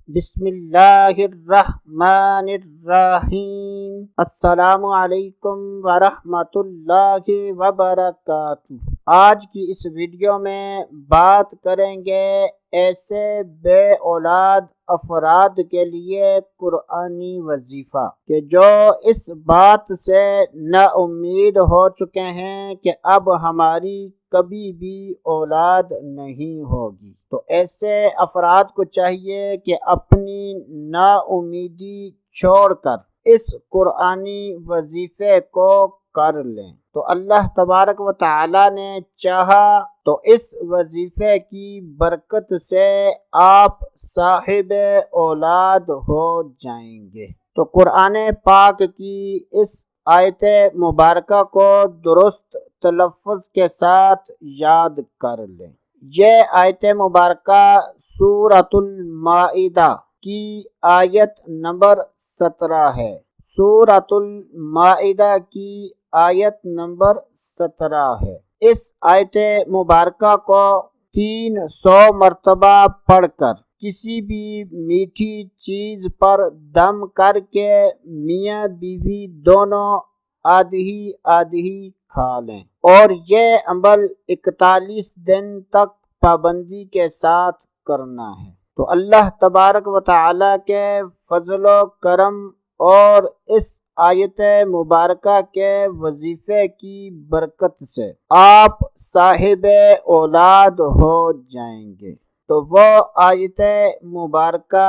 بسم اللہ الرحمن الرحیم۔ السلام علیکم ورحمۃ اللہ وبرکاتہ۔ آج کی اس ویڈیو میں بات کریں گے ایسے بے اولاد افراد کے لیے قرآنی وظیفہ کہ جو اس بات سے نا امید ہو چکے ہیں کہ اب ہماری کبھی بھی اولاد نہیں ہوگی۔ تو ایسے افراد کو چاہیے کہ اپنی نا امیدی چھوڑ کر اس قرآنی وظیفے کو کر لیں۔ تو اللہ تبارک و تعالی نے چاہا تو اس وظیفے کی برکت سے آپ صاحب اولاد ہو جائیں گے۔ تو قرآن پاک کی اس آیت مبارکہ کو درست تلفظ کے ساتھ یاد کر لیں۔ یہ آیت مبارکہ سورۃ المائدہ کی آیت نمبر 17 ہے۔ سورۃ المائدہ کی آیت نمبر 17 ہے۔ اس آیت مبارکہ کو 300 مرتبہ پڑھ کر کسی بھی میٹھی چیز پر دم کر کے میاں بیوی دونوں آدھی آدھی کھا لیں، اور یہ عمل 41 دن تک پابندی کے ساتھ کرنا ہے۔ تو اللہ تبارک و تعالی کے فضل و کرم اور اس آیت مبارکہ کے وظیفے کی برکت سے آپ صاحب اولاد ہو جائیں گے۔ تو وہ آیت مبارکہ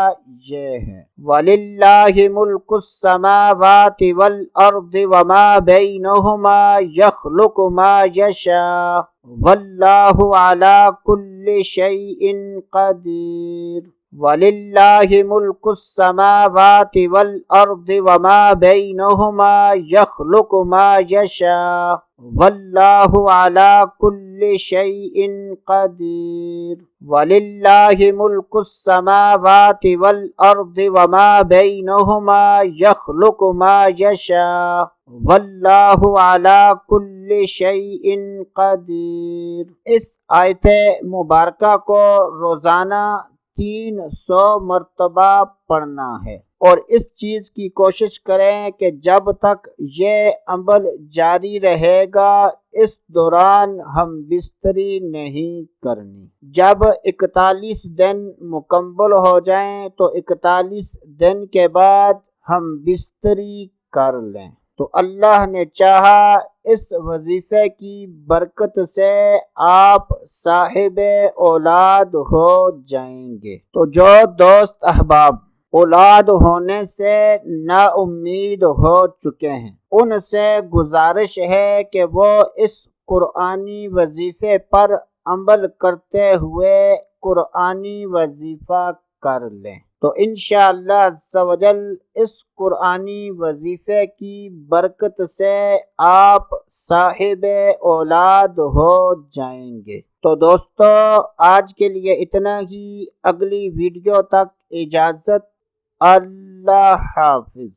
یہ ہے: وَلِلَّهِ مُلْكُ السَّمَاوَاتِ وَالْأَرْضِ وَمَا بَيْنَهُمَا يَخْلُقُ مَا يَشَاءُ وَاللَّهُ عَلَى كُلِّ شَيْءٍ قَدِيرٌ۔ وَلِلَّهِ مُلْكُ السَّمَاوَاتِ وَالْأَرْضِ وَمَا بَيْنَهُمَا يَخْلُقُ مَا يَشَاءُ وَاللَّهُ عَلَى كُلِّ شَيْءٍ قَدِيرٌ۔ وَلِلَّهِ مُلْكُ السَّمَاوَاتِ وَالْأَرْضِ وَمَا بَيْنَهُمَا يَخْلُقُ مَا يَشَاءُ وَاللَّهُ عَلَى كُلِّ شَيْءٍ قَدِيرٌ۔ اس آیت مبارکہ کو روزانہ 300 مرتبہ پڑھنا ہے، اور اس چیز کی کوشش کریں کہ جب تک یہ عمل جاری رہے گا اس دوران ہم بستری نہیں کرنی۔ جب 41 دن مکمل ہو جائیں تو 41 دن کے بعد ہم بستری کر لیں۔ تو اللہ نے چاہا اس وظیفے کی برکت سے آپ صاحب اولاد ہو جائیں گے۔ تو جو دوست احباب اولاد ہونے سے نا امید ہو چکے ہیں، ان سے گزارش ہے کہ وہ اس قرآنی وظیفے پر عمل کرتے ہوئے قرآنی وظیفہ کر لیں۔ تو انشاءاللہ عز و جل اس قرآنی وظیفے کی برکت سے آپ صاحب اولاد ہو جائیں گے۔ تو دوستو آج کے لیے اتنا ہی، اگلی ویڈیو تک اجازت، اللہ حافظ۔